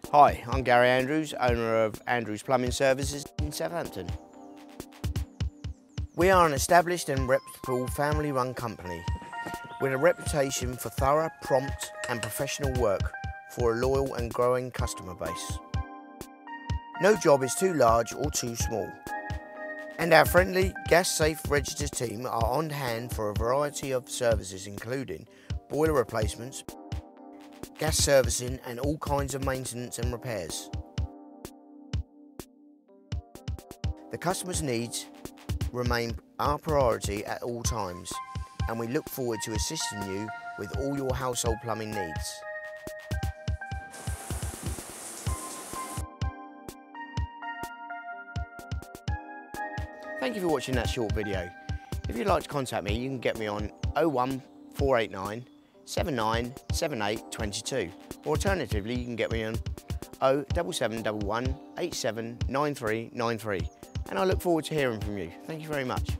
Hi, I'm Gary Andrews, owner of Andrews Plumbing Services in Southampton. We are an established and reputable family-run company with a reputation for thorough, prompt and professional work for a loyal and growing customer base. No job is too large or too small, and our friendly, gas-safe registered team are on hand for a variety of services including boiler replacements, gas servicing and all kinds of maintenance and repairs. The customer's needs remain our priority at all times, and we look forward to assisting you with all your household plumbing needs. Thank you for watching that short video. If you'd like to contact me, you can get me on 01489 797822, or alternatively you can get me on 07711 879393, and I look forward to hearing from you. Thank you very much.